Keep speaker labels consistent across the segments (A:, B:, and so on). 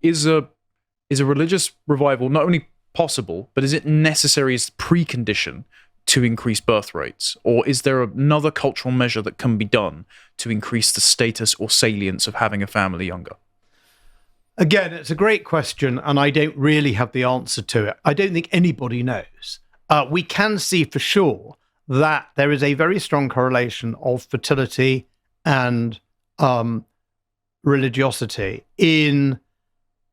A: Is a religious revival not only possible, but is it necessary as precondition to increase birth rates? Or is there another cultural measure that can be done to increase the status or salience of having a family younger?
B: Again, it's a great question, and I don't really have the answer to it. I don't think anybody knows. We can see for sure that there is a very strong correlation of fertility and religiosity in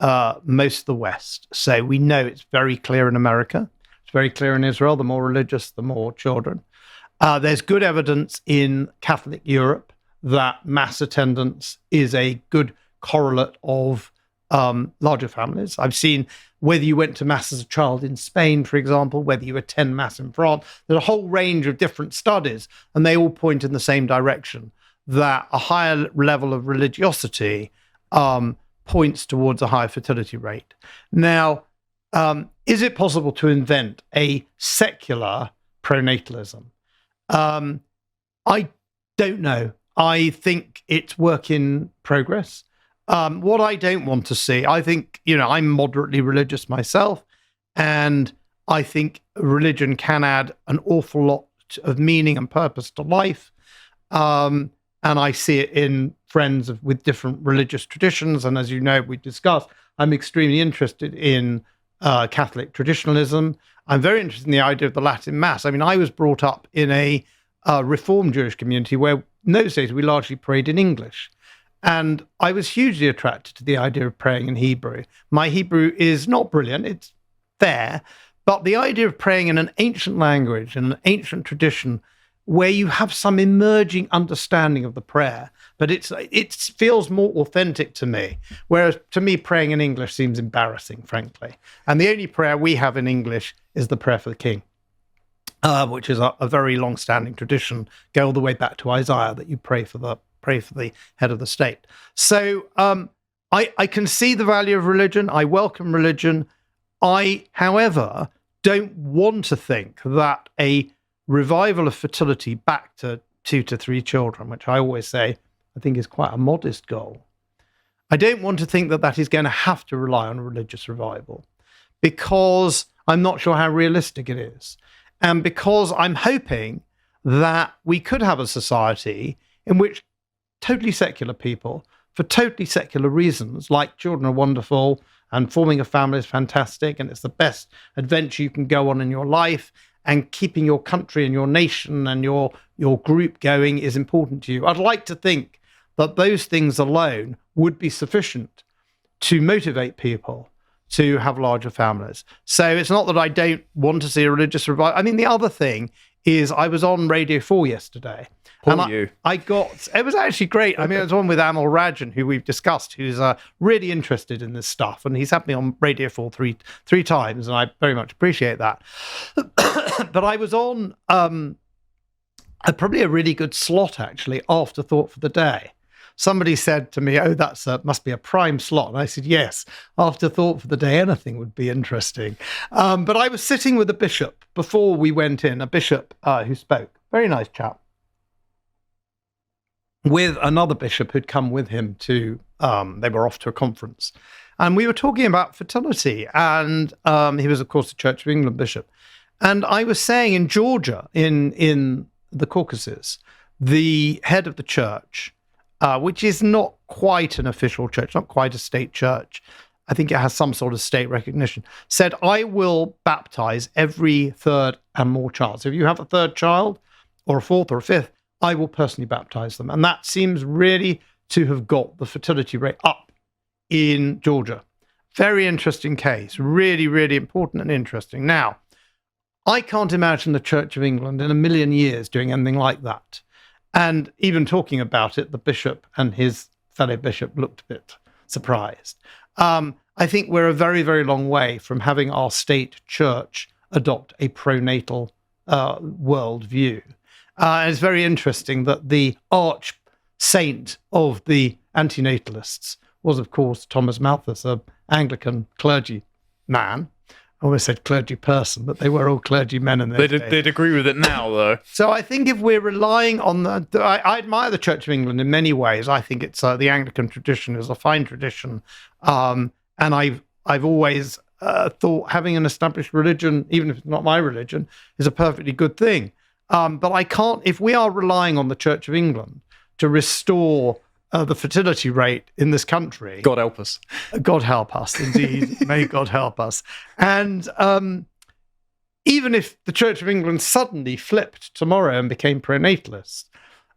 B: most of the West. So we know it's very clear in America. It's very clear in Israel. The more religious, the more children. There's good evidence in Catholic Europe that mass attendance is a good correlate of larger families. I've seen whether you went to mass as a child in Spain, for example, whether you attend mass in France, there's a whole range of different studies, and they all point in the same direction, that a higher level of religiosity points towards a higher fertility rate. Now, is it possible to invent a secular pronatalism? I don't know. I think it's work in progress. What I don't want to see, I think, I'm moderately religious myself, and I think religion can add an awful lot of meaning and purpose to life. And I see it in friends with different religious traditions. And as you know, we discussed, I'm extremely interested in Catholic traditionalism. I'm very interested in the idea of the Latin Mass. I mean, I was brought up in a Reformed Jewish community where in those days we largely prayed in English. And I was hugely attracted to the idea of praying in Hebrew. My Hebrew is not brilliant, it's there, but the idea of praying in an ancient language, in an ancient tradition, where you have some emerging understanding of the prayer, but it feels more authentic to me. Whereas to me, praying in English seems embarrassing, frankly. And the only prayer we have in English is the prayer for the king, which is a very long-standing tradition, go all the way back to Isaiah, that you pray for the head of the state. So I can see the value of religion. I welcome religion. I, however, don't want to think that a revival of fertility back to 2 to 3 children, which I always say I think is quite a modest goal, I don't want to think that that is going to have to rely on a religious revival, because I'm not sure how realistic it is. And because I'm hoping that we could have a society in which totally secular people, for totally secular reasons, like children are wonderful and forming a family is fantastic and it's the best adventure you can go on in your life, and keeping your country and your nation and your group going is important to you. I'd like to think that those things alone would be sufficient to motivate people to have larger families. So it's not that I don't want to see a religious revival. I mean, the other thing is I was on Radio 4 yesterday. It was actually great. I mean, it was on with Amal Rajan, who we've discussed, who's really interested in this stuff. And he's had me on Radio 4 three times, and I very much appreciate that. But I was on probably a really good slot, actually, Afterthought for the Day. Somebody said to me, "Oh, must be a prime slot." And I said, "Yes, Afterthought for the Day, anything would be interesting." But I was sitting with a bishop before we went in, a bishop who spoke, very nice chap, with another bishop who'd come with him to, they were off to a conference. And we were talking about fertility. And he was, of course, the Church of England bishop. And I was saying in Georgia, in the Caucasus, the head of the church, which is not quite an official church, not quite a state church, I think it has some sort of state recognition, said, "I will baptize every third and more child. So if you have a third child or a fourth or a fifth, I will personally baptize them." And that seems really to have got the fertility rate up in Georgia. Very interesting case, really, really important and interesting. Now, I can't imagine the Church of England in a million years doing anything like that. And even talking about it, the bishop and his fellow bishop looked a bit surprised. I think we're a very, very long way from having our state church adopt a pronatal worldview. And it's very interesting that the arch saint of the antinatalists was, of course, Thomas Malthus, an Anglican clergy man. I almost said clergy person, but they were all clergymen in those days.
A: They'd agree with it now, though.
B: So I think if we're relying on I admire the Church of England in many ways. I think it's the Anglican tradition is a fine tradition, and I've always thought having an established religion, even if it's not my religion, is a perfectly good thing. But I can't, if we are relying on the Church of England to restore the fertility rate in this country.
A: God help us.
B: God help us, indeed. May God help us. And even if the Church of England suddenly flipped tomorrow and became pronatalist,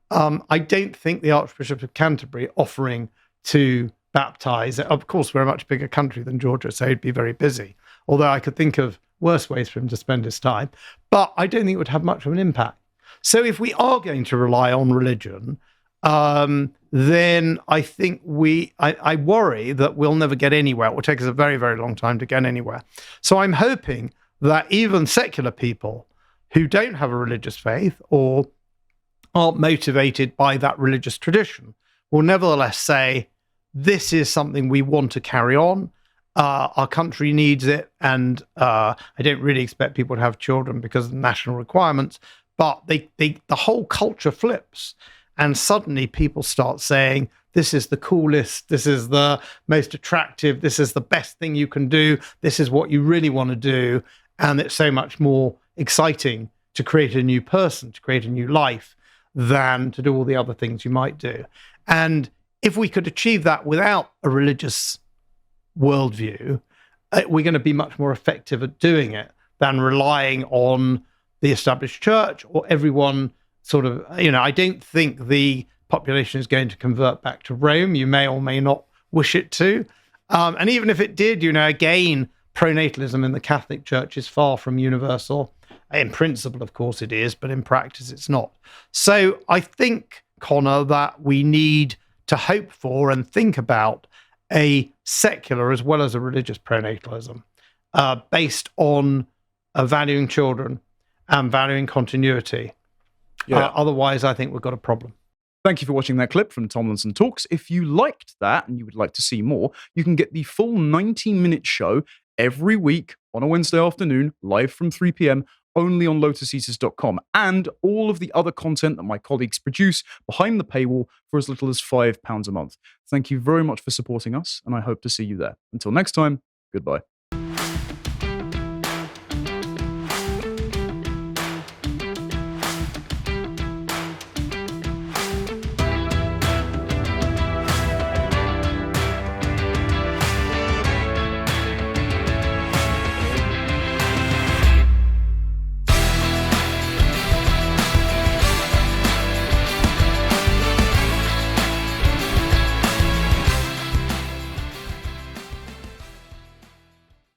B: I don't think the Archbishop of Canterbury offering to baptize, of course, we're a much bigger country than Georgia, so he'd be very busy. Although I could think of worse ways for him to spend his time. But I don't think it would have much of an impact. So if we are going to rely on religion, then I think I worry that we'll never get anywhere. It will take us a very, very long time to get anywhere. So I'm hoping that even secular people who don't have a religious faith or aren't motivated by that religious tradition will nevertheless say, this is something we want to carry on. Our country needs it. And I don't really expect people to have children because of the national requirements, but the whole culture flips. And suddenly people start saying, this is the coolest, this is the most attractive, this is the best thing you can do, this is what you really want to do. And it's so much more exciting to create a new person, to create a new life, than to do all the other things you might do. And if we could achieve that without a religious worldview, we're going to be much more effective at doing it than relying on the established church or everyone sort of, I don't think the population is going to convert back to Rome. You may or may not wish it to. And even if it did, again, pronatalism in the Catholic Church is far from universal. In principle, of course, it is, but in practice, it's not. So I think, Connor, that we need to hope for and think about a secular as well as a religious pronatalism based on valuing children and valuing continuity.
A: Yeah.
B: Otherwise, I think we've got a problem.
A: Thank you for watching that clip from Tomlinson Talks. If you liked that and you would like to see more, you can get the full 90-minute show every week on a Wednesday afternoon, live from 3 p.m, only on lotuseaters.com, and all of the other content that my colleagues produce behind the paywall for as little as £5 a month. Thank you very much for supporting us, and I hope to see you there. Until next time, goodbye.